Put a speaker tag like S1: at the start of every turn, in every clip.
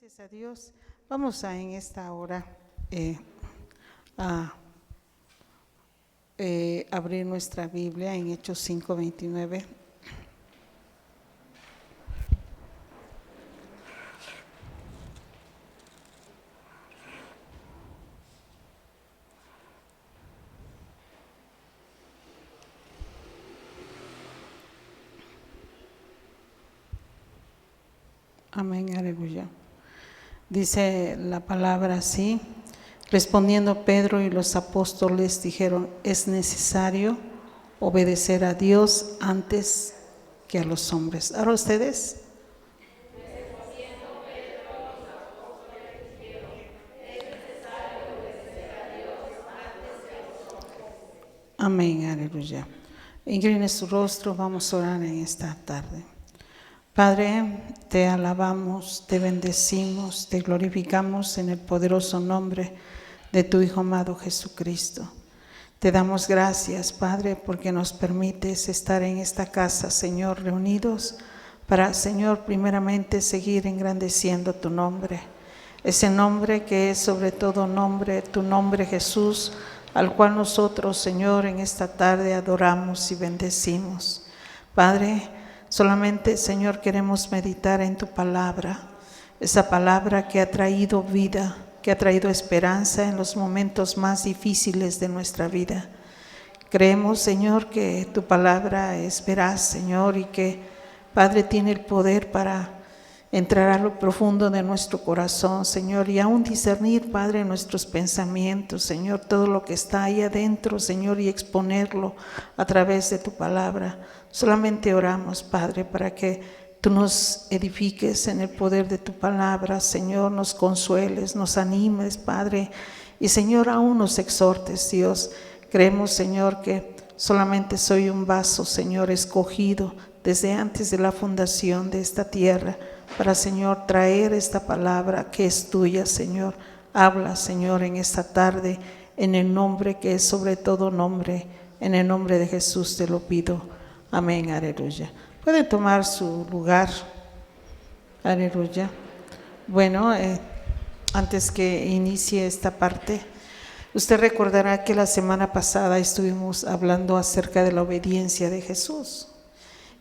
S1: Gracias a Dios. Vamos a en esta hora a abrir nuestra Biblia en Hechos 5:29. Amén, aleluya. Dice la palabra así: respondiendo Pedro y los apóstoles dijeron: es necesario obedecer a Dios antes que a los hombres. ¿Ahora ustedes? Respondiendo Pedro y los apóstoles dijeron: es necesario obedecer a Dios antes que a los hombres. Amén, aleluya. Incline su rostro, vamos a orar en esta tarde. Padre, te alabamos, te bendecimos, te glorificamos en el poderoso nombre de tu Hijo amado Jesucristo. Te damos gracias, Padre, porque nos permites estar en esta casa, Señor, reunidos para, Señor, primeramente seguir engrandeciendo tu nombre. Ese nombre que es sobre todo nombre, tu nombre Jesús, al cual nosotros, Señor, en esta tarde adoramos y bendecimos. Padre, solamente, Señor, queremos meditar en tu palabra, esa palabra que ha traído vida, que ha traído esperanza en los momentos más difíciles de nuestra vida. Creemos, Señor, que tu palabra es veraz, Señor, y que, Padre, tiene el poder para entrar a lo profundo de nuestro corazón, Señor, y aún discernir, Padre, nuestros pensamientos, Señor, todo lo que está ahí adentro, Señor, y exponerlo a través de tu palabra. Solamente oramos, Padre, para que tú nos edifiques en el poder de tu palabra, Señor, nos consueles, nos animes, Padre, y, Señor, aún nos exhortes, Dios. Creemos, Señor, que solamente soy un vaso, Señor, escogido desde antes de la fundación de esta tierra, para, Señor, traer esta palabra que es tuya, Señor. Habla, Señor, en esta tarde, en el nombre que es sobre todo nombre, en el nombre de Jesús te lo pido. Amén, aleluya. Pueden tomar su lugar, aleluya. Bueno, antes que inicie esta parte, usted recordará que la semana pasada estuvimos hablando acerca de la obediencia de Jesús.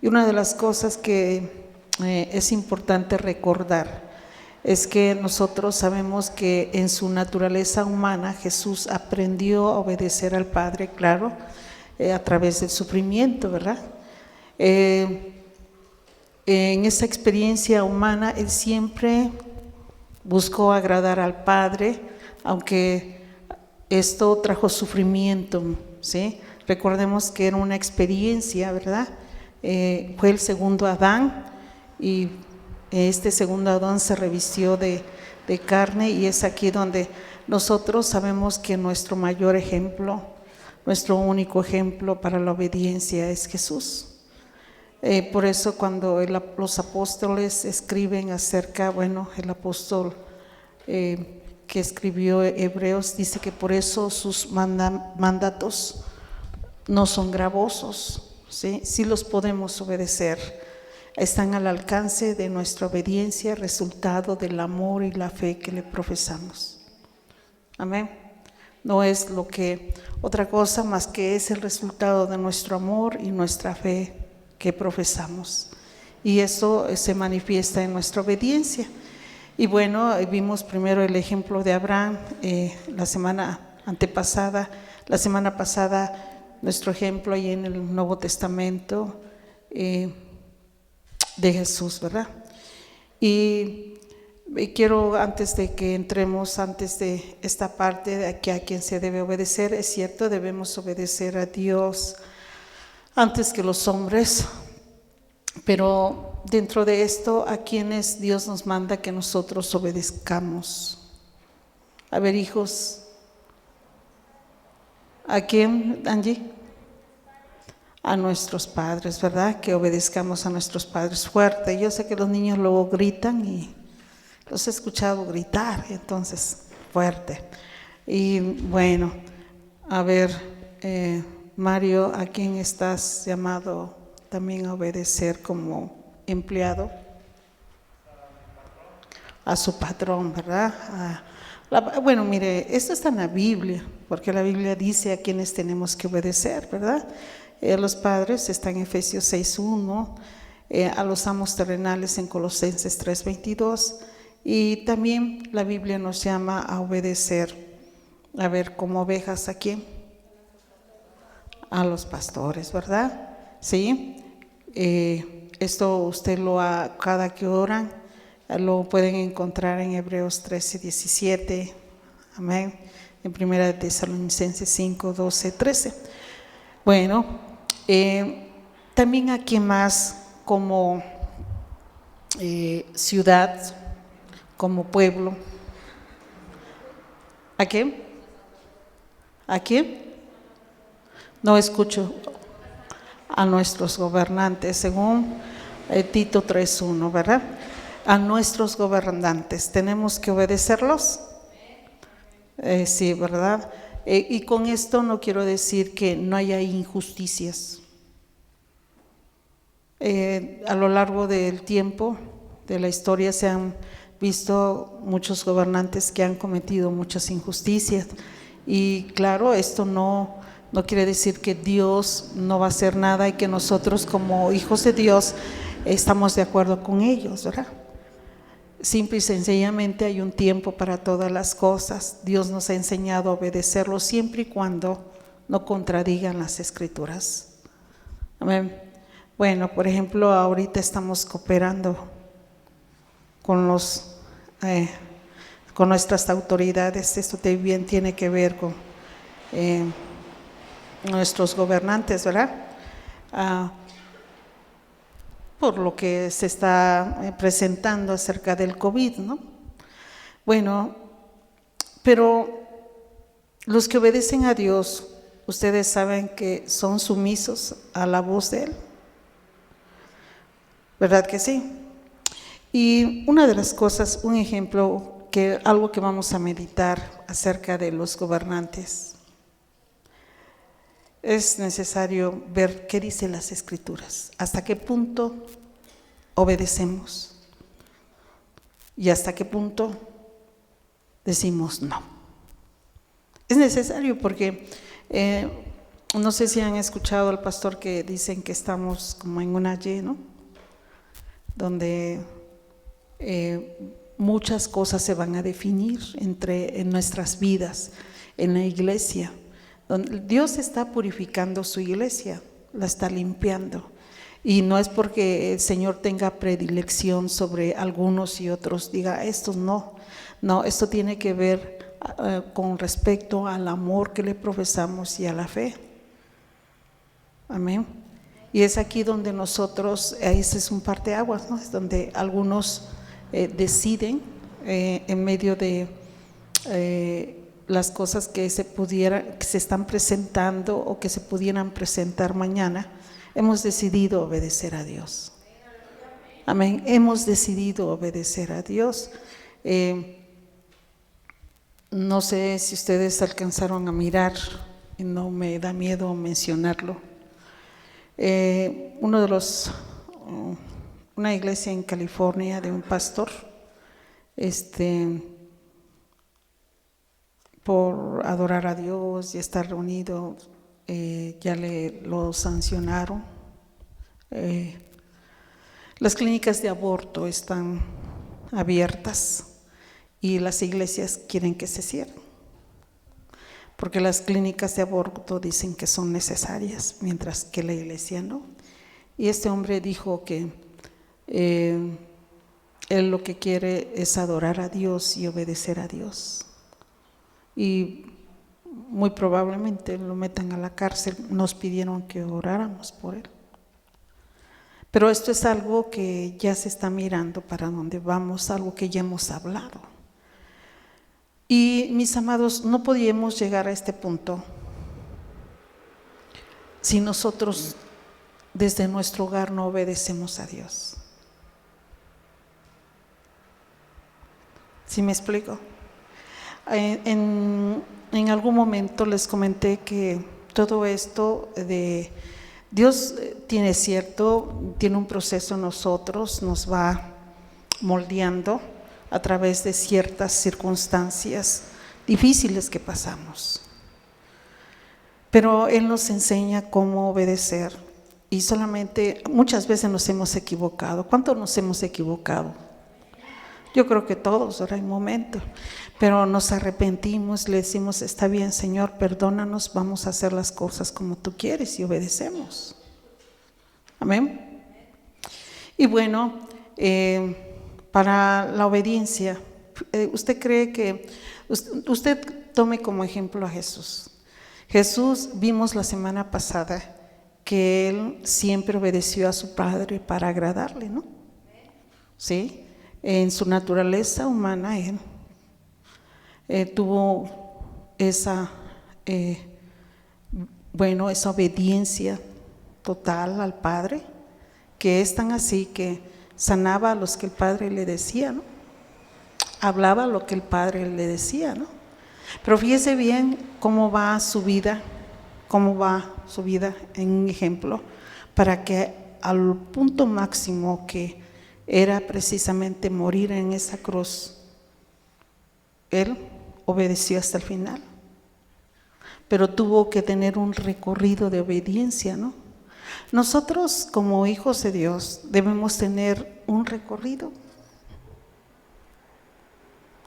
S1: Y una de las cosas que es importante recordar es que nosotros sabemos que en su naturaleza humana Jesús aprendió a obedecer al Padre, claro, a través del sufrimiento, ¿verdad? En esa experiencia humana Él siempre buscó agradar al Padre, aunque esto trajo sufrimiento, ¿sí? Recordemos que era una experiencia, ¿verdad? Fue el segundo Adán, y este segundo Adán se revistió de carne, y es aquí donde nosotros sabemos que nuestro mayor ejemplo, nuestro único ejemplo para la obediencia es Jesús. Por eso cuando los apóstoles escriben acerca, bueno, el apóstol que escribió Hebreos dice que por eso sus mandatos no son gravosos, ¿sí? Sí los podemos obedecer. Están al alcance de nuestra obediencia, resultado del amor y la fe que le profesamos. Amén. No es otra cosa más que es el resultado de nuestro amor y nuestra fe que profesamos. Y eso se manifiesta en nuestra obediencia. Y bueno, vimos primero el ejemplo de Abraham la semana pasada, nuestro ejemplo ahí en el Nuevo Testamento de Jesús, ¿verdad? Y quiero, antes de que entremos, antes de esta parte de aquí a quien se debe obedecer, es cierto, debemos obedecer a Dios antes que los hombres, pero dentro de esto, ¿a quienes Dios nos manda que nosotros obedezcamos? A ver, hijos, ¿a quién, Angie? A nuestros padres, ¿verdad? Que obedezcamos a nuestros padres fuerte. Yo sé que los niños luego gritan y los he escuchado gritar, entonces fuerte. Y bueno, a ver, Mario, ¿a quién estás llamado también a obedecer como empleado? a su patrón, ¿verdad? Bueno, mire, esto está en la Biblia, porque la Biblia dice a quienes tenemos que obedecer, ¿verdad? Los padres está en Efesios 6:1, a los amos terrenales en Colosenses 3:22, y también la Biblia nos llama a obedecer, a ver, como ovejas ¿a quién? A los pastores, ¿verdad? Sí. Esto usted cada que oran, lo pueden encontrar en Hebreos 13:17, amén, en Primera de Tesalonicenses 5:12-13. Bueno, también aquí más como ciudad, como pueblo. ¿A quién? ¿A quién? No escucho. A nuestros gobernantes, según Tito 3:1, ¿verdad? A nuestros gobernantes, ¿tenemos que obedecerlos? Sí, ¿verdad? Y con esto no quiero decir que no haya injusticias. A lo largo del tiempo, de la historia, se han visto muchos gobernantes que han cometido muchas injusticias, y claro, esto no quiere decir que Dios no va a hacer nada y que nosotros como hijos de Dios estamos de acuerdo con ellos, ¿verdad? Simple y sencillamente hay un tiempo para todas las cosas. Dios nos ha enseñado a obedecerlo siempre y cuando no contradigan las Escrituras. Amén. Bueno, por ejemplo, ahorita estamos cooperando con nuestras autoridades. Esto también tiene que ver con nuestros gobernantes, ¿verdad? Por lo que se está presentando acerca del COVID, ¿no? Bueno, pero los que obedecen a Dios, ustedes saben que son sumisos a la voz de Él, ¿verdad que sí? Y una de las cosas, un ejemplo, algo que vamos a meditar acerca de los gobernantes, es necesario ver qué dicen las Escrituras, hasta qué punto obedecemos y hasta qué punto decimos no. Es necesario porque no sé si han escuchado al pastor que dicen que estamos como en una Y, ¿no? Donde muchas cosas se van a definir en nuestras vidas, en la iglesia. Dios está purificando su iglesia, la está limpiando, y no es porque el Señor tenga predilección sobre algunos y otros diga estos no, esto tiene que ver con respecto al amor que le profesamos y a la fe. Amén. Y es aquí donde nosotros, ese es un parteaguas, ¿no? Es donde algunos deciden en medio de las cosas que se están presentando o que se pudieran presentar mañana. Hemos decidido obedecer a Dios. Amén. Hemos decidido obedecer a Dios. No sé si ustedes alcanzaron a mirar, y no me da miedo mencionarlo. Una iglesia en California de un pastor, por adorar a Dios y estar reunido, ya lo sancionaron. Las clínicas de aborto están abiertas y las iglesias quieren que se cierren, porque las clínicas de aborto dicen que son necesarias, mientras que la iglesia no. Y este hombre dijo que él lo que quiere es adorar a Dios y obedecer a Dios. Y muy probablemente lo metan a la cárcel. Nos pidieron que oráramos por él. Pero esto es algo que ya se está mirando para dónde vamos, algo que ya hemos hablado. Y mis amados, no podíamos llegar a este punto si nosotros desde nuestro hogar no obedecemos a Dios. ¿Sí me explico? En algún momento les comenté que todo esto de Dios tiene un proceso en nosotros, nos va moldeando a través de ciertas circunstancias difíciles que pasamos. Pero Él nos enseña cómo obedecer y solamente muchas veces nos hemos equivocado. ¿Cuántos nos hemos equivocado? Yo creo que todos, ahora hay momentos, pero nos arrepentimos, le decimos, está bien Señor, perdónanos, vamos a hacer las cosas como tú quieres y obedecemos. Amén. Y bueno, para la obediencia, ¿usted cree que, usted tome como ejemplo a Jesús? Jesús, vimos la semana pasada que Él siempre obedeció a su Padre para agradarle, ¿no? ¿Sí? En su naturaleza humana, Él tuvo esa obediencia total al Padre, que es tan así que sanaba a los que el Padre le decía, ¿no? Hablaba lo que el Padre le decía, ¿no? Pero fíjese bien cómo va su vida en un ejemplo, para que al punto máximo que era precisamente morir en esa cruz, Él obedeció hasta el final. Pero tuvo que tener un recorrido de obediencia, ¿no? Nosotros como hijos de Dios debemos tener un recorrido.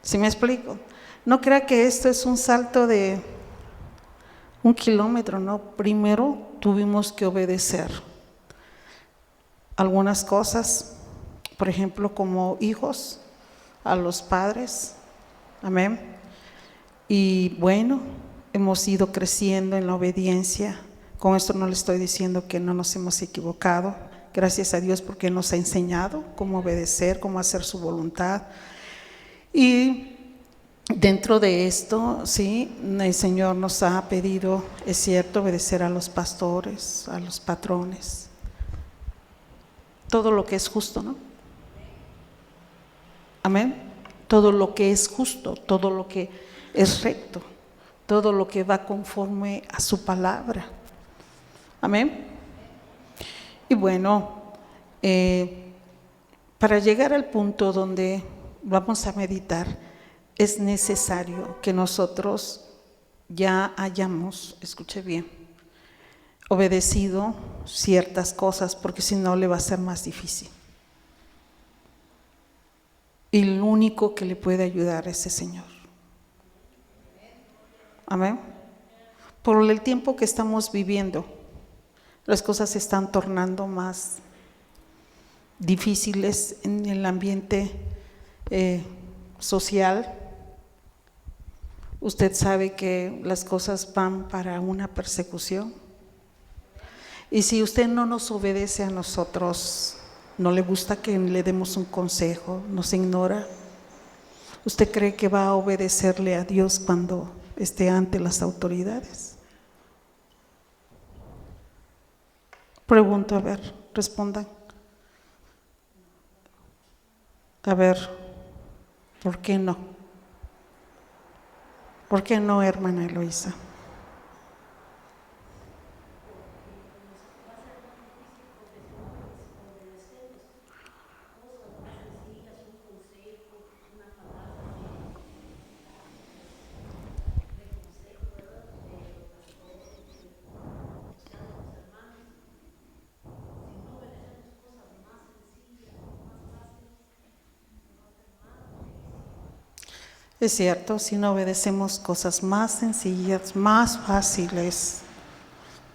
S1: ¿Sí me explico? No crea que esto es un salto de 1 kilómetro, no. Primero tuvimos que obedecer algunas cosas, por ejemplo, como hijos a los padres. Amén. Y bueno, hemos ido creciendo en la obediencia. Con esto no le estoy diciendo que no nos hemos equivocado. Gracias a Dios porque nos ha enseñado cómo obedecer, cómo hacer su voluntad. Y dentro de esto, sí, el Señor nos ha pedido, es cierto, obedecer a los pastores, a los patrones. Todo lo que es justo, ¿no? Amén. Todo lo que es justo, todo lo que es recto, todo lo que va conforme a su palabra. Amén. Y bueno, para llegar al punto donde vamos a meditar, es necesario que nosotros ya hayamos, escuche bien, obedecido ciertas cosas, porque si no le va a ser más difícil. Y el único que le puede ayudar es el Señor. Amén. Por el tiempo que estamos viviendo, las cosas se están tornando más difíciles en el ambiente social. Usted sabe que las cosas van para una persecución. Y si usted no nos obedece a nosotros, no le gusta que le demos un consejo, nos ignora, ¿usted cree que va a obedecerle a Dios cuando esté ante las autoridades? Pregunto, a ver, respondan. A ver, ¿por qué no? ¿Por qué no, hermana Eloísa? Es cierto, si no obedecemos cosas más sencillas, más fáciles,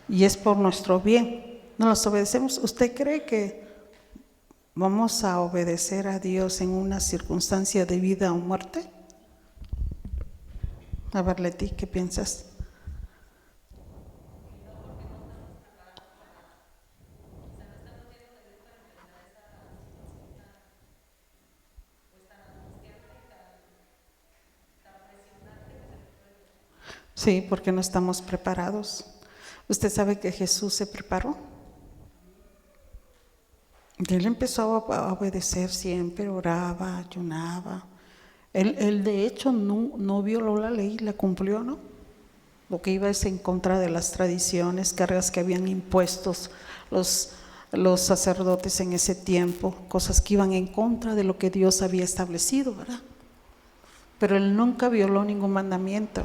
S1: y es por nuestro bien, no las obedecemos. ¿Usted cree que vamos a obedecer a Dios en una circunstancia de vida o muerte? A ver, Leti, ¿qué piensas? Sí, porque no estamos preparados. ¿Usted sabe que Jesús se preparó? Y Él empezó a obedecer siempre, oraba, ayunaba. Él de hecho no violó la ley, la cumplió, ¿no? Lo que iba es en contra de las tradiciones, cargas que habían impuestos los los sacerdotes en ese tiempo, cosas que iban en contra de lo que Dios había establecido, ¿verdad? Pero él nunca violó ningún mandamiento.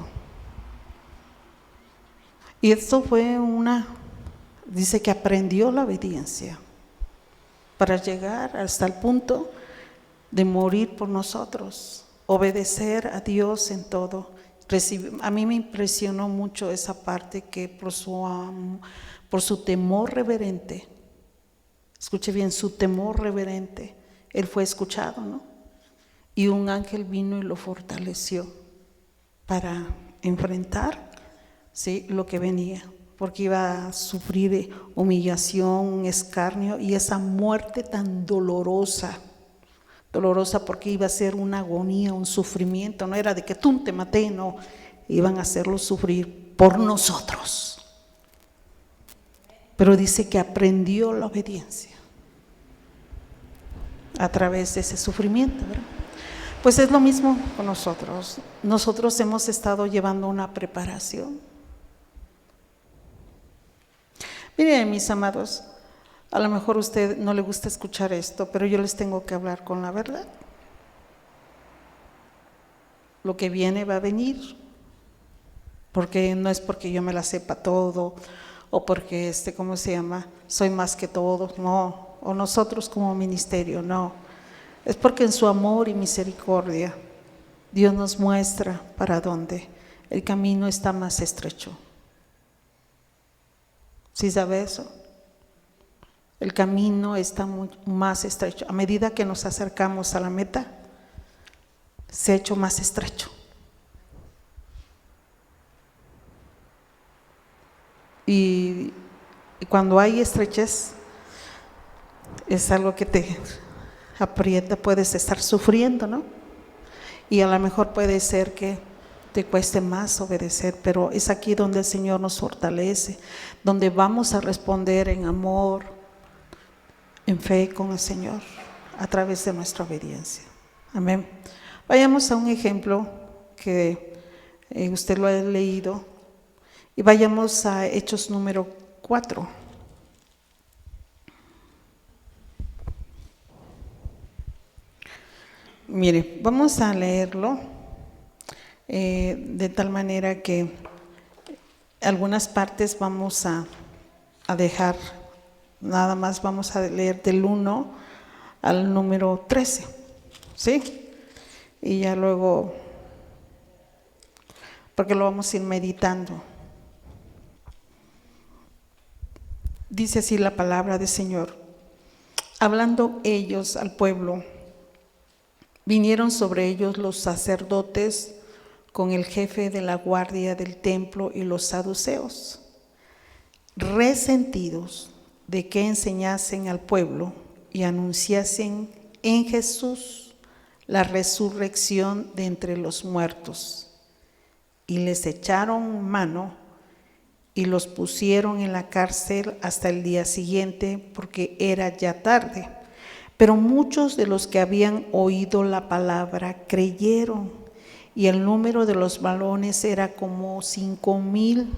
S1: Y esto fue dice que aprendió la obediencia para llegar hasta el punto de morir por nosotros, obedecer a Dios en todo. A mí me impresionó mucho esa parte que por su temor reverente, escuche bien, su temor reverente, él fue escuchado, ¿no? Y un ángel vino y lo fortaleció para enfrentar, ¿sí?, lo que venía, porque iba a sufrir humillación, escarnio y esa muerte tan dolorosa porque iba a ser una agonía, un sufrimiento, no era de que tú te maté, no, iban a hacerlo sufrir por nosotros. Pero dice que aprendió la obediencia a través de ese sufrimiento, ¿verdad? Pues es lo mismo con nosotros. Nosotros hemos estado llevando una preparación. Miren, mis amados, a lo mejor a usted no le gusta escuchar esto, pero yo les tengo que hablar con la verdad. Lo que viene va a venir, porque no es porque yo me la sepa todo, o porque ¿cómo se llama?, soy más que todos, no, o nosotros como ministerio, no. Es porque en su amor y misericordia Dios nos muestra para dónde el camino está más estrecho. ¿Sí sabe eso? El camino está más estrecho. A medida que nos acercamos a la meta, se ha hecho más estrecho. Y cuando hay estrechez, es algo que te aprieta, puedes estar sufriendo, ¿no? Y a lo mejor puede ser que te cueste más obedecer, pero es aquí donde el Señor nos fortalece, donde vamos a responder en amor, en fe con el Señor, a través de nuestra obediencia. Amén. Vayamos a un ejemplo que usted lo ha leído, y vayamos a Hechos número 4. Mire, vamos a leerlo de tal manera que algunas partes vamos a dejar, nada más vamos a leer del 1 al número 13, ¿sí? Y ya luego, porque lo vamos a ir meditando. Dice así la palabra del Señor. Hablando ellos al pueblo, vinieron sobre ellos los sacerdotes con el jefe de la guardia del templo y los saduceos, resentidos de que enseñasen al pueblo y anunciasen en Jesús la resurrección de entre los muertos. Y les echaron mano y los pusieron en la cárcel hasta el día siguiente, porque era ya tarde. Pero muchos de los que habían oído la palabra creyeron, y el número de los varones era como 5,000.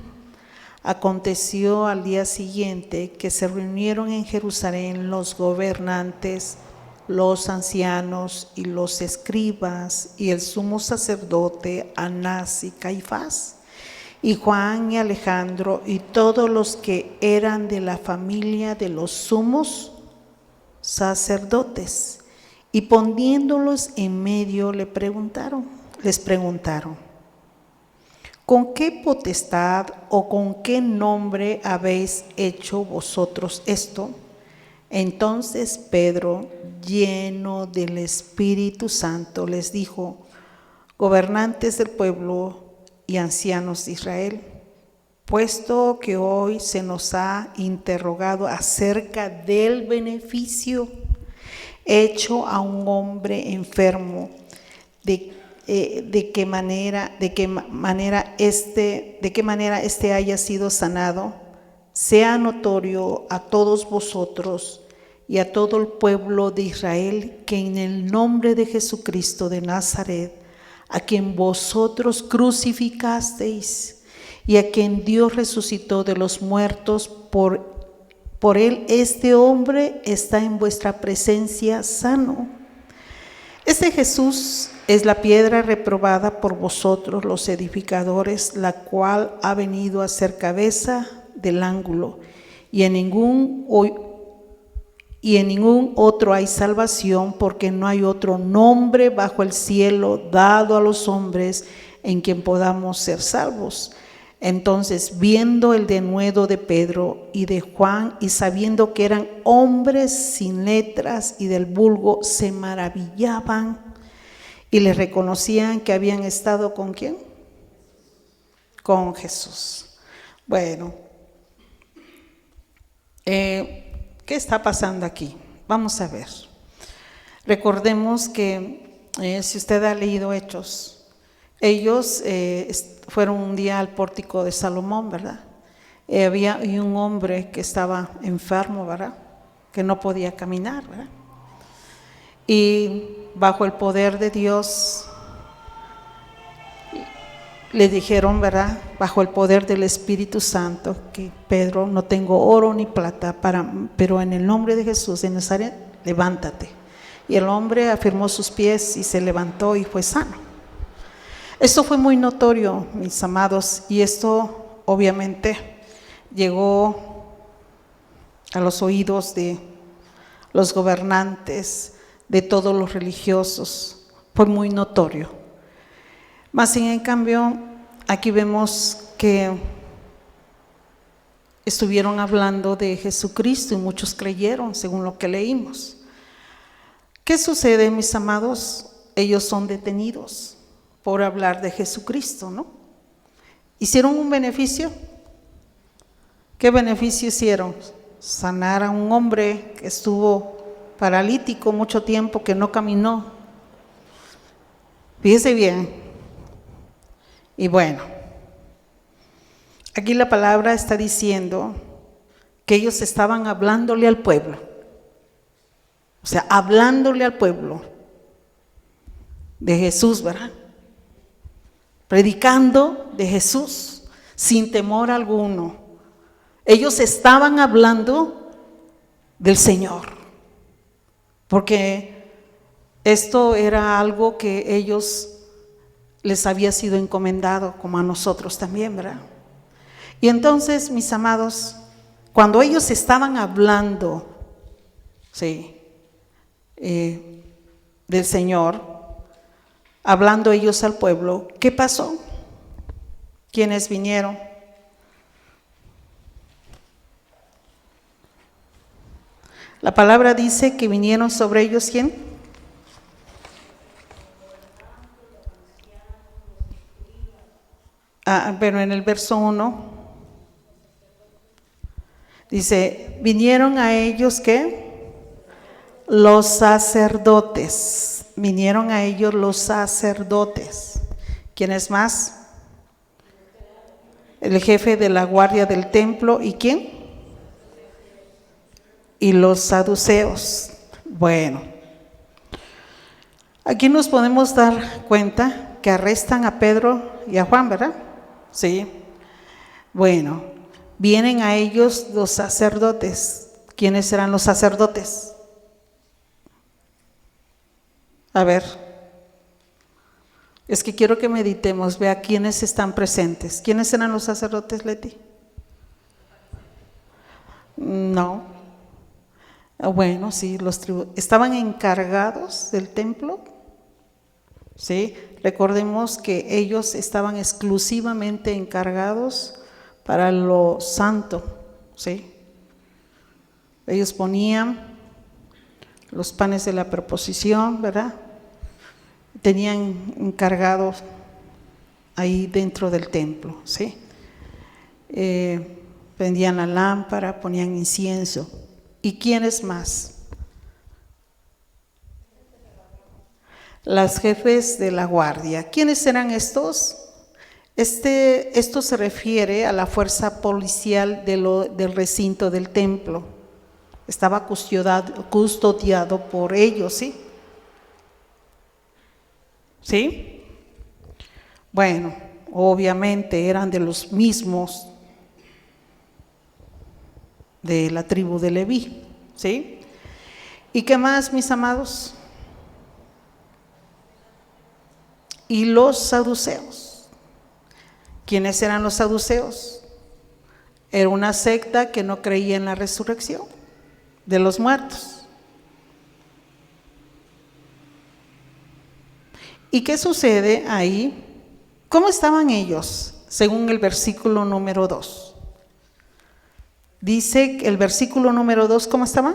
S1: Aconteció al día siguiente que se reunieron en Jerusalén los gobernantes, los ancianos y los escribas, y el sumo sacerdote Anás y Caifás, y Juan y Alejandro, y todos los que eran de la familia de los sumos sacerdotes. Y poniéndolos en medio les preguntaron, ¿con qué potestad o con qué nombre habéis hecho vosotros esto? Entonces Pedro, lleno del Espíritu Santo, les dijo: gobernantes del pueblo y ancianos de Israel, puesto que hoy se nos ha interrogado acerca del beneficio hecho a un hombre enfermo, de qué manera este haya sido sanado, sea notorio a todos vosotros y a todo el pueblo de Israel que en el nombre de Jesucristo de Nazaret, a quien vosotros crucificasteis y a quien Dios resucitó de los muertos, por Por él este hombre está en vuestra presencia sano. Este Jesús es la piedra reprobada por vosotros los edificadores, la cual ha venido a ser cabeza del ángulo, y en ningún otro hay salvación, porque no hay otro nombre bajo el cielo dado a los hombres en quien podamos ser salvos. Entonces, viendo el denuedo de Pedro y de Juan, y sabiendo que eran hombres sin letras y del vulgo, se maravillaban y les reconocían que habían estado ¿con quién? Con Jesús. Bueno, ¿qué está pasando aquí? Vamos a ver. Recordemos que si usted ha leído Hechos, ellos fueron un día al pórtico de Salomón, ¿verdad? Había un hombre que estaba enfermo, ¿verdad? Que no podía caminar, ¿verdad? Y bajo el poder de Dios le dijeron, ¿verdad? Bajo el poder del Espíritu Santo, que Pedro, no tengo oro ni plata, pero en el nombre de Jesús de Nazaret, levántate. Y el hombre afirmó sus pies y se levantó y fue sano. Esto fue muy notorio, mis amados, y esto obviamente llegó a los oídos de los gobernantes, de todos los religiosos. Fue muy notorio. Mas en cambio, aquí vemos que estuvieron hablando de Jesucristo y muchos creyeron, según lo que leímos. ¿Qué sucede, mis amados? Ellos son detenidos por hablar de Jesucristo, ¿no? ¿Hicieron un beneficio? ¿Qué beneficio hicieron? Sanar a un hombre que estuvo paralítico mucho tiempo, que no caminó. Fíjese bien. Y bueno, aquí la palabra está diciendo que ellos estaban hablándole al pueblo. O sea, hablándole al pueblo de Jesús, ¿verdad? Predicando de Jesús sin temor alguno. Ellos estaban hablando del Señor, porque esto era algo que ellos les había sido encomendado, como a nosotros también, ¿verdad? Y entonces, mis amados, cuando ellos estaban hablando, sí, del Señor, hablando ellos al pueblo, ¿qué pasó? ¿Quiénes vinieron? La palabra dice que vinieron sobre ellos, ¿quién? Pero en el verso 1 dice, vinieron a ellos, ¿qué? Los sacerdotes. Vinieron a ellos los sacerdotes. ¿Quiénes más? El jefe de la guardia del templo. ¿Y quién? Y los saduceos. Bueno, aquí nos podemos dar cuenta que arrestan a Pedro y a Juan, ¿verdad? Sí. Bueno, vienen a ellos los sacerdotes. ¿Quiénes serán los sacerdotes? A ver, es que quiero que meditemos, vea quiénes están presentes. ¿Quiénes eran los sacerdotes, Leti? No. Bueno, sí, estaban encargados del templo. Sí, recordemos que ellos estaban exclusivamente encargados para lo santo. Sí, ellos ponían los panes de la proposición, ¿verdad? Tenían encargados ahí dentro del templo, ¿sí? Prendían la lámpara, ponían incienso. ¿Y quiénes más? Las jefes de la guardia. ¿Quiénes eran estos? Esto se refiere a la fuerza policial del recinto del templo. Estaba custodiado por ellos, ¿sí? ¿Sí? Bueno, obviamente eran de los mismos de la tribu de Leví, ¿sí? ¿Y qué más, mis amados? Y los saduceos. ¿Quiénes eran los saduceos? Era una secta que no creía en la resurrección de los muertos. ¿Y qué sucede ahí? ¿Cómo estaban ellos? Según el versículo número 2. Dice el versículo número 2, ¿cómo estaban?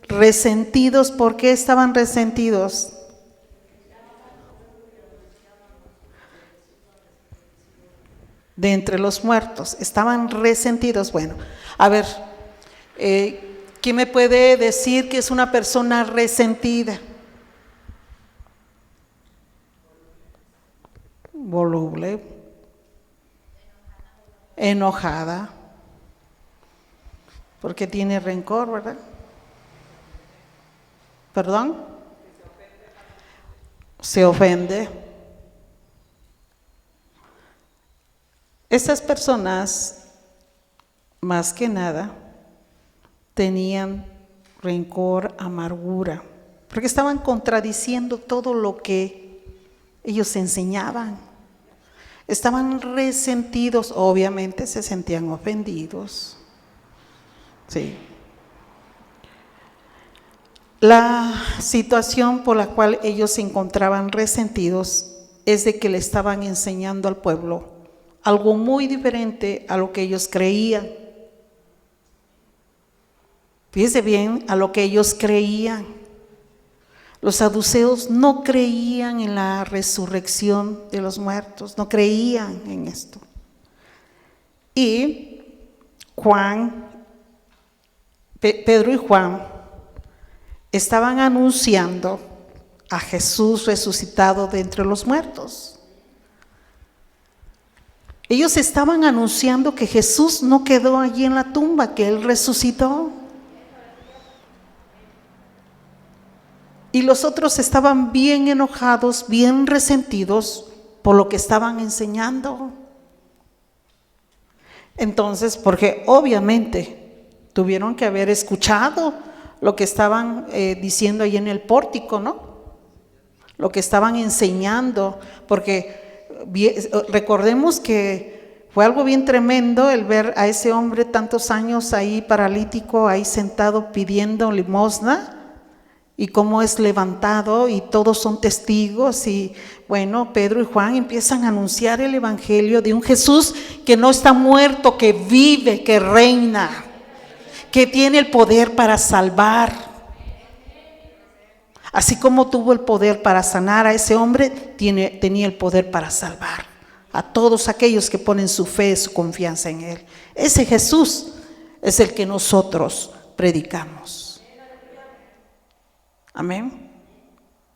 S1: Resentidos. ¿Por qué estaban resentidos? De entre los muertos. Estaban resentidos. Bueno, a ver, ¿quién me puede decir que es una persona resentida? Voluble, enojada, porque tiene rencor, ¿verdad? ¿Perdón? Se ofende. Estas personas, más que nada, tenían rencor, amargura, porque estaban contradiciendo todo lo que ellos enseñaban. Estaban resentidos, obviamente se sentían ofendidos. Sí. La situación por la cual ellos se encontraban resentidos es de que le estaban enseñando al pueblo algo muy diferente a lo que ellos creían. Fíjense bien, a lo que ellos creían. Los saduceos no creían en la resurrección de los muertos, no creían en esto. Y Pedro y Juan estaban anunciando a Jesús resucitado de entre los muertos. Ellos estaban anunciando que Jesús no quedó allí en la tumba, que Él resucitó. Y los otros estaban bien enojados, bien resentidos por lo que estaban enseñando. Entonces, porque obviamente tuvieron que haber escuchado lo que estaban diciendo ahí en el pórtico, ¿no? Lo que estaban enseñando, porque recordemos que fue algo bien tremendo el ver a ese hombre tantos años ahí paralítico, ahí sentado pidiendo limosna, y cómo es levantado, y todos son testigos. Y bueno, Pedro y Juan empiezan a anunciar el evangelio de un Jesús que no está muerto, que vive, que reina, que tiene el poder para salvar. Así como tuvo el poder para sanar a ese hombre, tenía el poder para salvar a todos aquellos que ponen su fe, su confianza en Él. Ese Jesús es el que nosotros predicamos. Amén.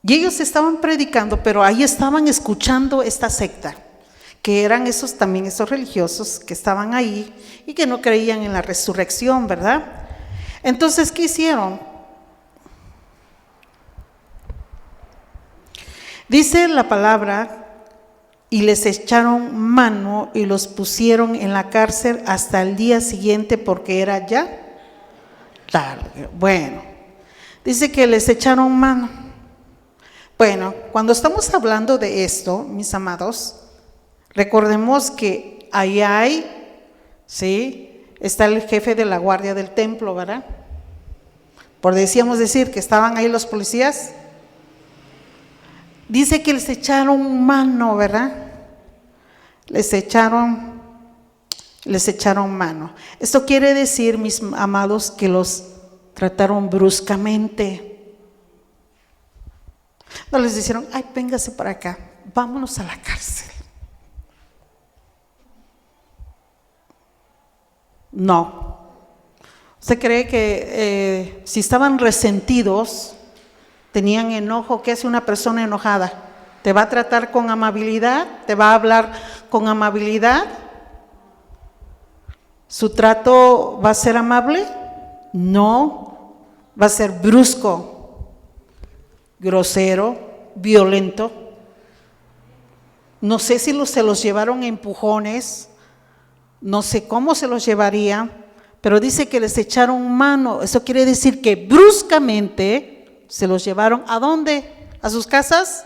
S1: Y ellos estaban predicando, pero ahí estaban escuchando esta secta, que eran esos religiosos que estaban ahí y que no creían en la resurrección, ¿verdad? Entonces, ¿qué hicieron? Dice la palabra, y les echaron mano y los pusieron en la cárcel hasta el día siguiente, porque era ya tarde. Bueno. Dice que les echaron mano. Bueno, cuando estamos hablando de esto, mis amados, recordemos que ahí está el jefe de la guardia del templo, ¿verdad? Decíamos decir que estaban ahí los policías. Dice que les echaron mano, ¿verdad? Les echaron mano. Esto quiere decir, mis amados, que los trataron bruscamente. No les dijeron, ay, véngase para acá, vámonos a la cárcel. No. ¿Usted cree que si estaban resentidos, tenían enojo? ¿Qué hace una persona enojada? ¿Te va a tratar con amabilidad? ¿Te va a hablar con amabilidad? ¿Su trato va a ser amable? No, va a ser brusco, grosero, violento. No sé si se los llevaron a empujones, No sé cómo se los llevaría, pero dice que les echaron mano. Eso quiere decir que bruscamente se los llevaron. ¿A dónde? ¿A sus casas?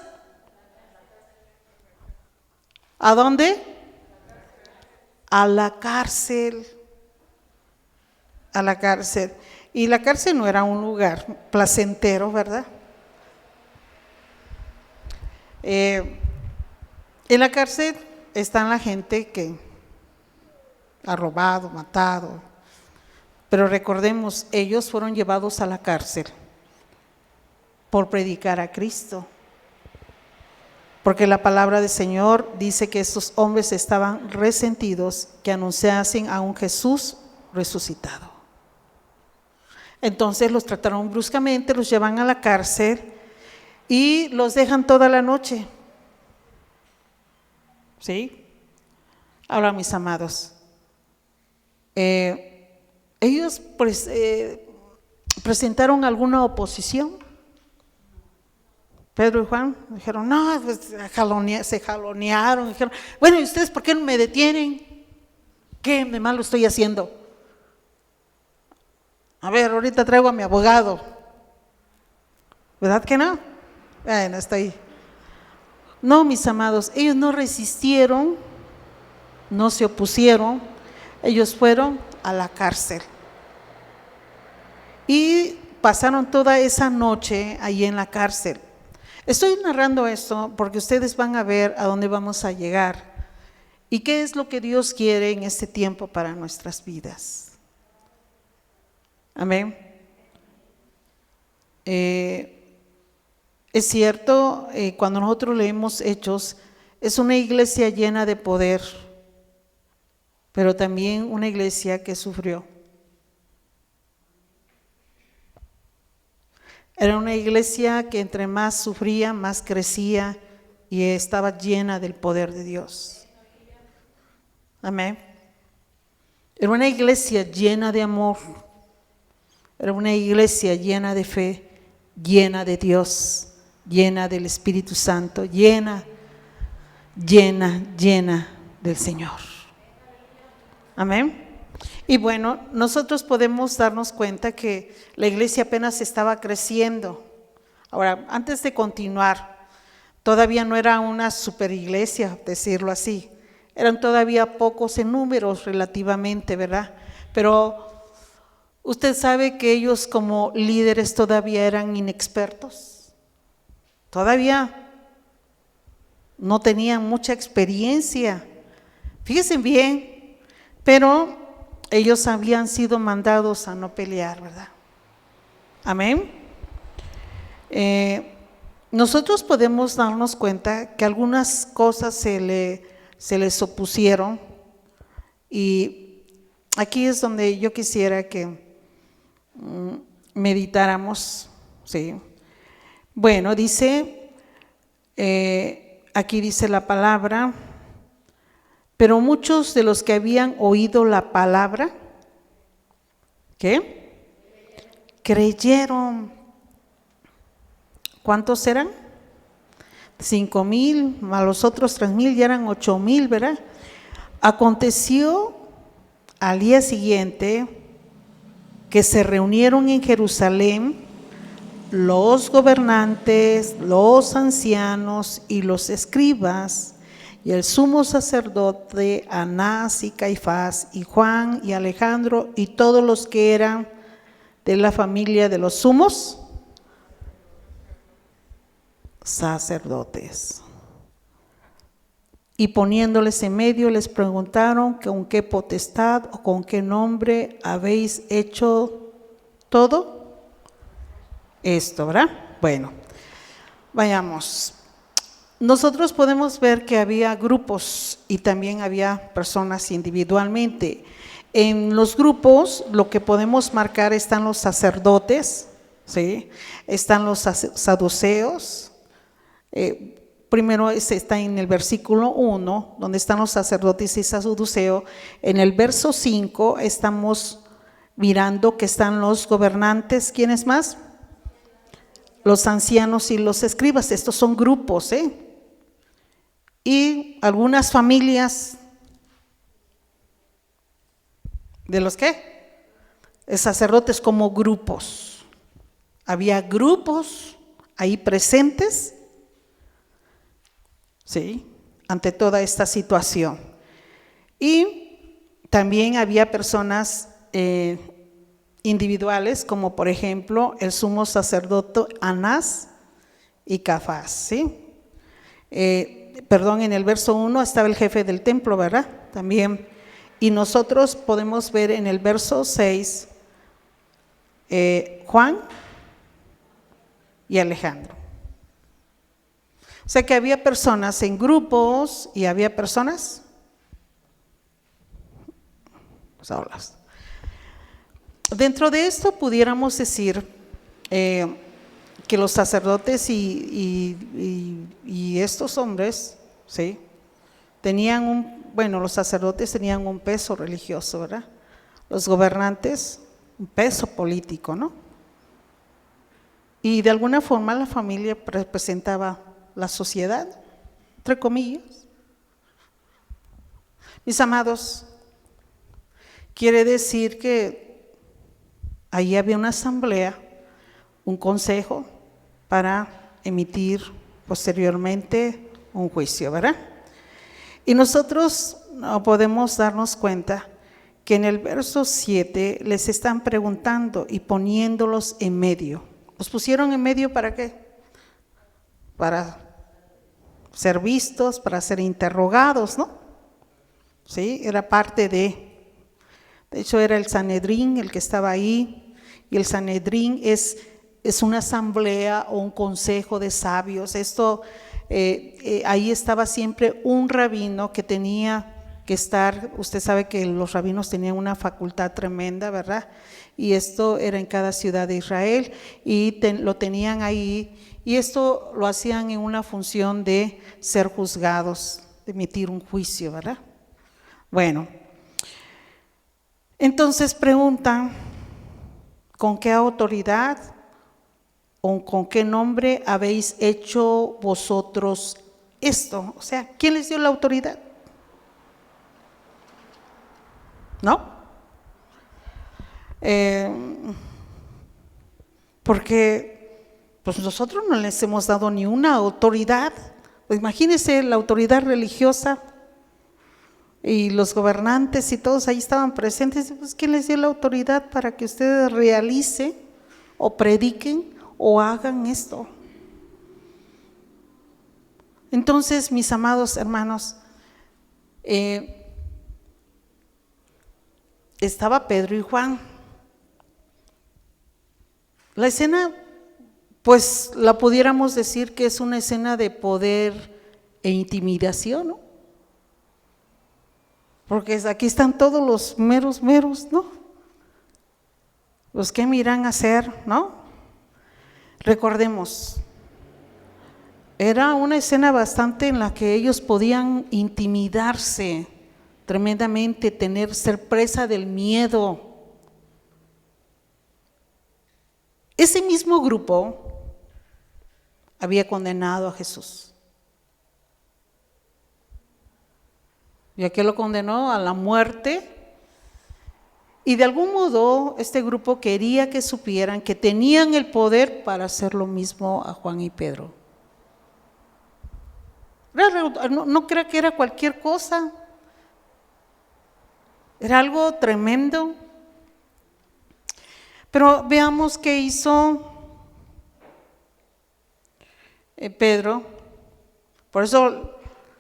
S1: ¿A dónde? A la cárcel. A la cárcel. Y la cárcel no era un lugar placentero, ¿verdad? En la cárcel está la gente que ha robado, matado. Pero recordemos, ellos fueron llevados a la cárcel por predicar a Cristo. Porque la palabra del Señor dice que estos hombres estaban resentidos que anunciasen a un Jesús resucitado. Entonces los trataron bruscamente, los llevan a la cárcel y los dejan toda la noche. ¿Sí? Ahora, mis amados, ellos presentaron alguna oposición. Pedro y Juan dijeron, no, pues, se jalonearon, dijeron, bueno, ¿y ustedes por qué no me detienen? ¿Qué de malo estoy haciendo? A ver, ahorita traigo a mi abogado. ¿Verdad que no? Bueno, está ahí. No, mis amados, ellos no resistieron, no se opusieron, ellos fueron a la cárcel. Y pasaron toda esa noche ahí en la cárcel. Estoy narrando esto porque ustedes van a ver a dónde vamos a llegar y qué es lo que Dios quiere en este tiempo para nuestras vidas. Amén. Es cierto, cuando nosotros leemos Hechos, es una iglesia llena de poder, pero también una iglesia que sufrió. Era una iglesia que entre más sufría, más crecía y estaba llena del poder de Dios. Amén. Era una iglesia llena de amor. Era una iglesia llena de fe, llena de Dios, llena del Espíritu Santo, llena del Señor. Amén. Y bueno, nosotros podemos darnos cuenta que la iglesia apenas estaba creciendo. Ahora, antes de continuar, todavía no era una super iglesia, decirlo así. Eran todavía pocos en números relativamente, ¿verdad? Pero usted sabe que ellos como líderes todavía eran inexpertos. Todavía no tenían mucha experiencia. Fíjense bien, pero ellos habían sido mandados a no pelear, ¿verdad? Amén. Nosotros podemos darnos cuenta que algunas cosas se les opusieron y aquí es donde yo quisiera que meditáramos, ¿sí? Bueno, dice, aquí dice la palabra, pero muchos de los que habían oído la palabra, ¿qué? Creyeron. ¿Cuántos eran? 5,000, más los otros 3,000, ya eran 8,000, ¿verdad? Aconteció al día siguiente que se reunieron en Jerusalén los gobernantes, los ancianos y los escribas, y el sumo sacerdote Anás y Caifás y Juan y Alejandro y todos los que eran de la familia de los sumos sacerdotes. Y poniéndoles en medio les preguntaron con qué potestad o con qué nombre habéis hecho todo esto, ¿verdad? Bueno, vayamos. Nosotros podemos ver que había grupos y también había personas individualmente. En los grupos lo que podemos marcar están los sacerdotes, ¿sí? Están los saduceos. Primero está en el versículo 1, donde están los sacerdotes y saduceos. En el verso 5 estamos mirando que están los gobernantes. ¿Quiénes más? Los ancianos y los escribas. Estos son grupos, y algunas familias ¿De los qué? Sacerdotes como grupos. Había grupos ahí presentes, ¿sí?, ante toda esta situación. Y también había personas individuales, como por ejemplo el sumo sacerdote Anás y Cafás, ¿sí? En el verso 1 estaba el jefe del templo, ¿verdad? También. Y nosotros podemos ver en el verso 6 Juan y Alejandro. O sea que había personas en grupos y había personas solas. Dentro de esto pudiéramos decir que los sacerdotes y estos hombres, ¿sí?, tenían los sacerdotes tenían un peso religioso, ¿verdad? Los gobernantes, un peso político, ¿no? Y de alguna forma la familia representaba la sociedad, entre comillas. Mis amados, quiere decir que ahí había una asamblea, un consejo para emitir posteriormente un juicio, ¿verdad? Y nosotros podemos darnos cuenta que en el verso 7 les están preguntando y poniéndolos en medio. ¿Los pusieron en medio para qué? Para ser vistos, para ser interrogados, ¿no? Sí, era parte de hecho era el Sanedrín el que estaba ahí, y el Sanedrín es una asamblea o un consejo de sabios. Esto ahí estaba siempre un rabino que tenía que estar. Usted sabe que los rabinos tenían una facultad tremenda, ¿verdad? Y esto era en cada ciudad de Israel, y lo tenían ahí, y esto lo hacían en una función de ser juzgados, de emitir un juicio, ¿verdad? Bueno, entonces preguntan, ¿con qué autoridad o con qué nombre habéis hecho vosotros esto? O sea, ¿quién les dio la autoridad? ¿No? Porque pues nosotros no les hemos dado ni una autoridad. Pues imagínense la autoridad religiosa y los gobernantes y todos ahí estaban presentes. Pues ¿quién les dio la autoridad para que ustedes realicen o prediquen o hagan esto? Entonces, mis amados hermanos, estaba Pedro y Juan. La escena, pues la pudiéramos decir que es una escena de poder e intimidación, ¿no? Porque aquí están todos los meros, ¿no? Los que me irán a hacer, ¿no? Recordemos, era una escena bastante en la que ellos podían intimidarse tremendamente, ser presa del miedo. Ese mismo grupo había condenado a Jesús. ¿Y a qué lo condenó? A la muerte. Y de algún modo este grupo quería que supieran que tenían el poder para hacer lo mismo a Juan y Pedro. No crea que era cualquier cosa. Era algo tremendo. Pero veamos qué hizo Pedro. Por eso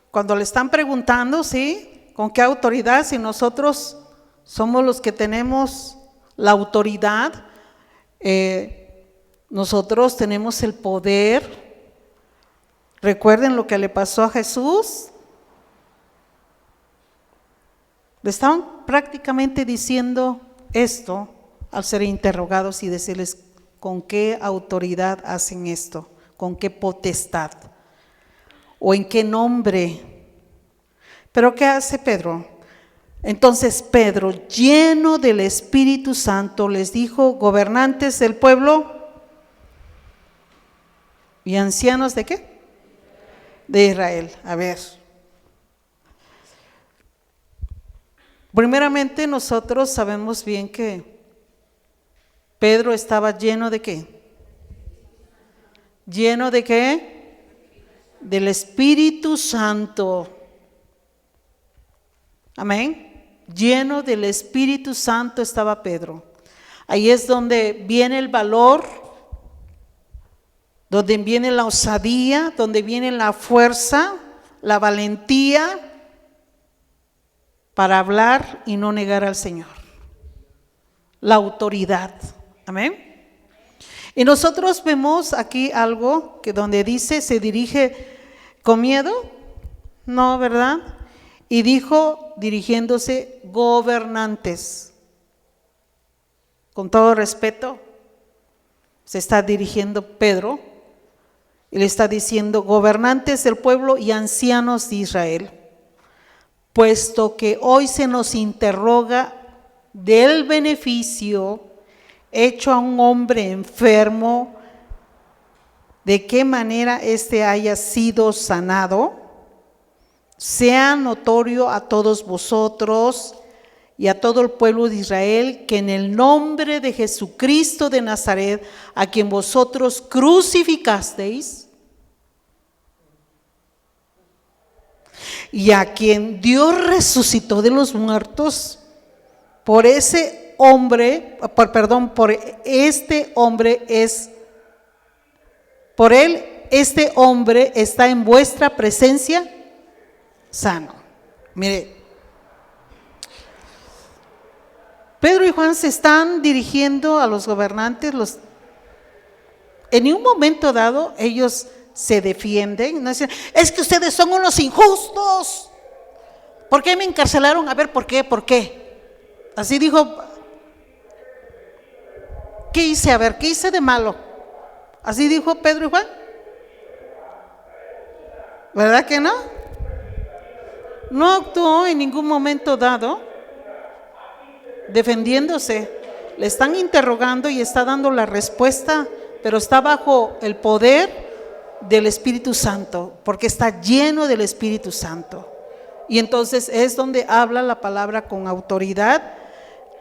S1: cuando le están preguntando, ¿sí?, ¿con qué autoridad? Si nosotros somos los que tenemos la autoridad, nosotros tenemos el poder. Recuerden lo que le pasó a Jesús. Le estaban prácticamente diciendo esto al ser interrogados y decirles con qué autoridad hacen esto, con qué potestad o en qué nombre. Pero ¿qué hace Pedro? Entonces Pedro, lleno del Espíritu Santo, les dijo: gobernantes del pueblo y ancianos ¿de qué? De Israel. A ver, Primeramente, nosotros sabemos bien que Pedro estaba lleno de ¿qué? ¿Lleno de qué? Del Espíritu Santo. Amén. Lleno del Espíritu Santo estaba Pedro. Ahí es donde viene el valor, donde viene la osadía, donde viene la fuerza, la valentía para hablar y no negar al Señor. La autoridad. Amén. Y nosotros vemos aquí algo que donde dice, se dirige con miedo, no, ¿verdad? Y dijo, dirigiéndose, gobernantes. Con todo respeto, se está dirigiendo Pedro y le está diciendo, gobernantes del pueblo y ancianos de Israel, puesto que hoy se nos interroga del beneficio hecho a un hombre enfermo, de qué manera éste haya sido sanado, sea notorio a todos vosotros y a todo el pueblo de Israel que en el nombre de Jesucristo de Nazaret, a quien vosotros crucificasteis y a quien Dios resucitó de los muertos, por este hombre este hombre está en vuestra presencia sano. Mire, Pedro y Juan se están dirigiendo a los gobernantes. En un momento dado ellos se defienden, no dicen, es que ustedes son unos injustos. ¿Por qué me encarcelaron? A ver, ¿por qué? ¿Por qué? Así dijo, ¿qué hice? A ver, ¿qué hice de malo? Así dijo Pedro y Juan. ¿Verdad que no? No actuó en ningún momento dado defendiéndose. Le están interrogando y está dando la respuesta, pero está bajo el poder del Espíritu Santo, porque está lleno del Espíritu Santo. Y entonces es donde habla la palabra con autoridad,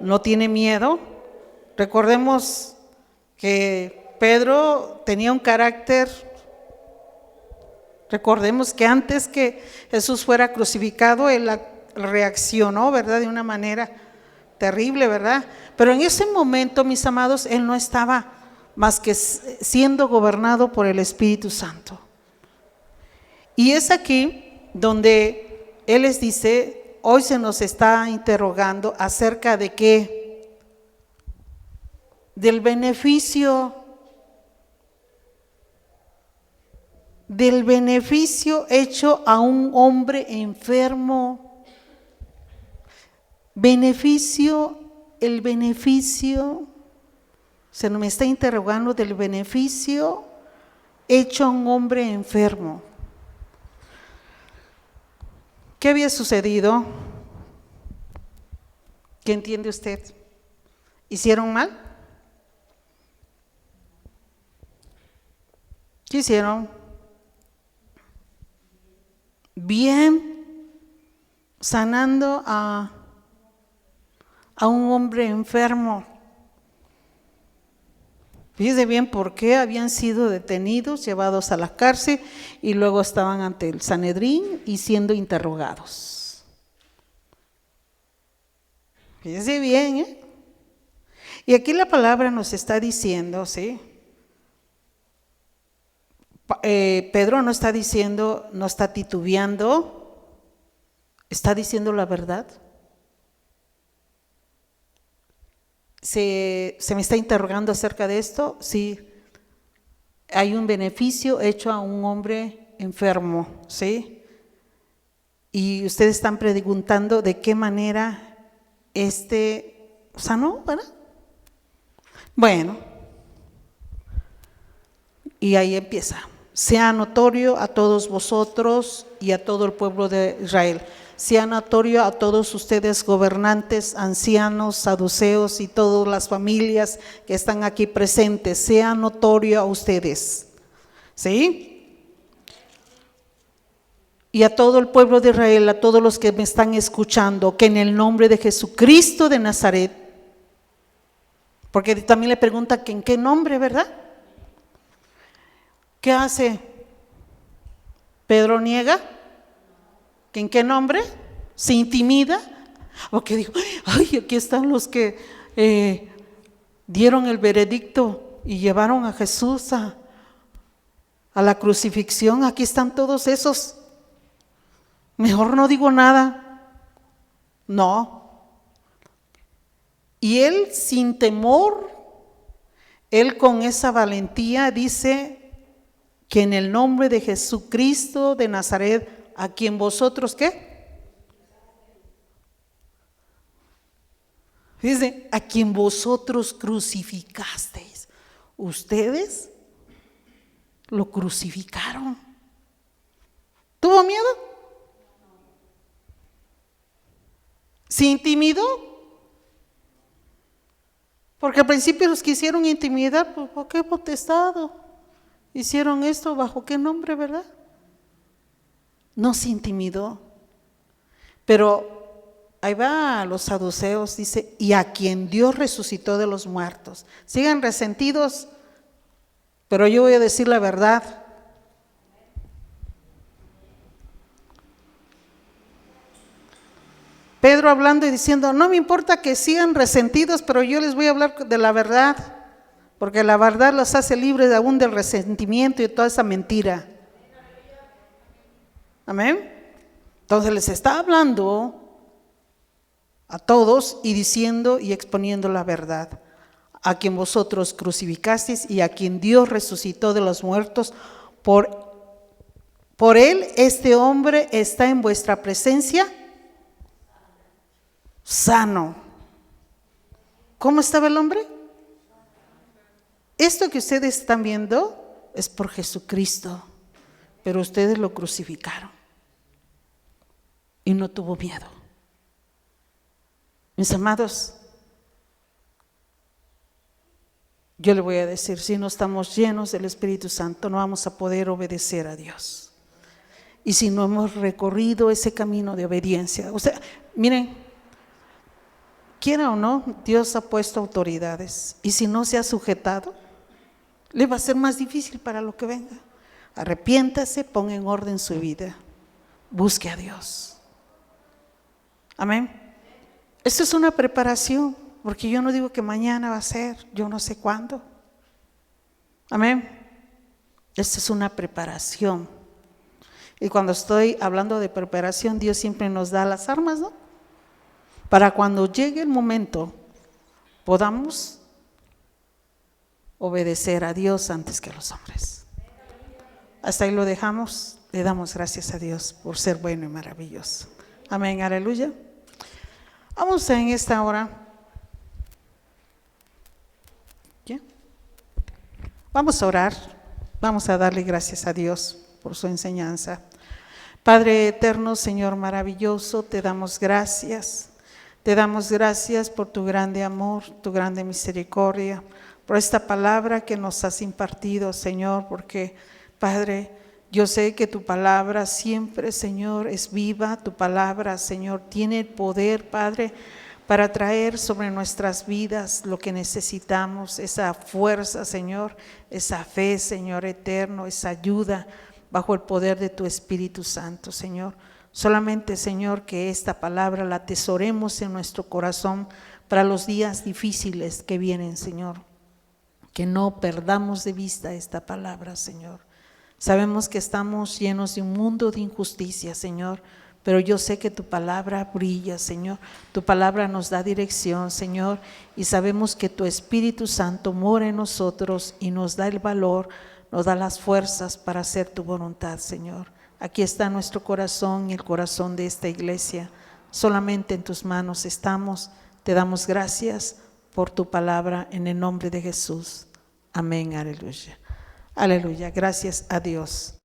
S1: no tiene miedo. Recordemos que Pedro tenía un carácter. Recordemos que antes que Jesús fuera crucificado, él reaccionó, ¿verdad? De una manera terrible, ¿verdad? Pero en ese momento, mis amados, él no estaba más que siendo gobernado por el Espíritu Santo. Y es aquí donde él les dice, hoy se nos está interrogando acerca de qué, del beneficio hecho a un hombre enfermo. El beneficio, se me está interrogando del beneficio hecho a un hombre enfermo. ¿Qué había sucedido? ¿Qué entiende usted? ¿Hicieron mal? ¿Qué hicieron? Bien, sanando a un hombre enfermo. Fíjese bien por qué habían sido detenidos, llevados a la cárcel y luego estaban ante el Sanedrín y siendo interrogados. Fíjese bien, ¿eh? Y aquí la palabra nos está diciendo, ¿sí? Pedro no está diciendo, no está titubeando, está diciendo la verdad. Se me está interrogando acerca de esto. Sí, hay un beneficio hecho a un hombre enfermo, ¿sí? Y ustedes están preguntando de qué manera sanó, ¿verdad? Bueno, y ahí empieza. Sea notorio a todos vosotros y a todo el pueblo de Israel. Sea notorio a todos ustedes, gobernantes, ancianos, saduceos y todas las familias que están aquí presentes. Sea notorio a ustedes. ¿Sí? y a todo el pueblo de Israel, a todos los que me están escuchando, que en el nombre de Jesucristo de Nazaret, porque también le pregunta que en qué nombre, ¿verdad? ¿Qué hace? Pedro niega, ¿que en qué nombre? ¿Se intimida? ¿O que dijo, ay, aquí están los que dieron el veredicto y llevaron a Jesús a la crucifixión? Aquí están todos esos. Mejor no digo nada. No. Y él sin temor, él con esa valentía dice que en el nombre de Jesucristo de Nazaret, a quien vosotros, ¿qué? Dice, a quien vosotros crucificasteis. Ustedes lo crucificaron. ¿Tuvo miedo? ¿Se intimidó? Porque al principio los quisieron intimidar, pues ¿por qué potestado? Hicieron esto, ¿bajo qué nombre, verdad? No se intimidó. Pero ahí va a los saduceos, dice, y a quien Dios resucitó de los muertos. Sigan resentidos, pero yo voy a decir la verdad. Pedro hablando y diciendo, no me importa que sigan resentidos, pero yo les voy a hablar de la verdad, porque la verdad los hace libres aún del resentimiento y de toda esa mentira. Amén. Entonces les está hablando a todos y diciendo y exponiendo la verdad. A quien vosotros crucificasteis y a quien Dios resucitó de los muertos, por él este hombre está en vuestra presencia sano. ¿Cómo estaba el hombre? Esto que ustedes están viendo es por Jesucristo, pero ustedes lo crucificaron y no tuvo miedo. Mis amados, yo le voy a decir, si no estamos llenos del Espíritu Santo, no vamos a poder obedecer a Dios. Y si no hemos recorrido ese camino de obediencia, o sea, miren, quiera o no, Dios ha puesto autoridades, y si no se ha sujetado, le va a ser más difícil para lo que venga. Arrepiéntase, ponga en orden su vida, busque a Dios. Amén. Esto es una preparación, porque yo no digo que mañana va a ser, yo no sé cuándo. Amén. Esta es una preparación. Y cuando estoy hablando de preparación, Dios siempre nos da las armas, ¿no? Para cuando llegue el momento, podamos obedecer a Dios antes que a los hombres. Hasta ahí lo dejamos. Le damos gracias a Dios por ser bueno y maravilloso. Amén, aleluya. Vamos en esta hora. ¿Ya? Vamos a orar. Vamos a darle gracias a Dios por su enseñanza. Padre eterno, Señor maravilloso, te damos gracias. Te damos gracias por tu grande amor, tu grande misericordia, por esta palabra que nos has impartido, Señor, porque, Padre, yo sé que tu palabra siempre, Señor, es viva. Tu palabra, Señor, tiene el poder, Padre, para traer sobre nuestras vidas lo que necesitamos, esa fuerza, Señor, esa fe, Señor eterno, esa ayuda bajo el poder de tu Espíritu Santo, Señor. Solamente, Señor, que esta palabra la atesoremos en nuestro corazón para los días difíciles que vienen, Señor. Que no perdamos de vista esta palabra, Señor. Sabemos que estamos llenos de un mundo de injusticia, Señor, pero yo sé que tu palabra brilla, Señor. Tu palabra nos da dirección, Señor, y sabemos que tu Espíritu Santo mora en nosotros y nos da el valor, nos da las fuerzas para hacer tu voluntad, Señor. Aquí está nuestro corazón y el corazón de esta iglesia. Solamente en tus manos estamos. Te damos gracias por tu palabra en el nombre de Jesús. Amén, aleluya. Aleluya, gracias a Dios.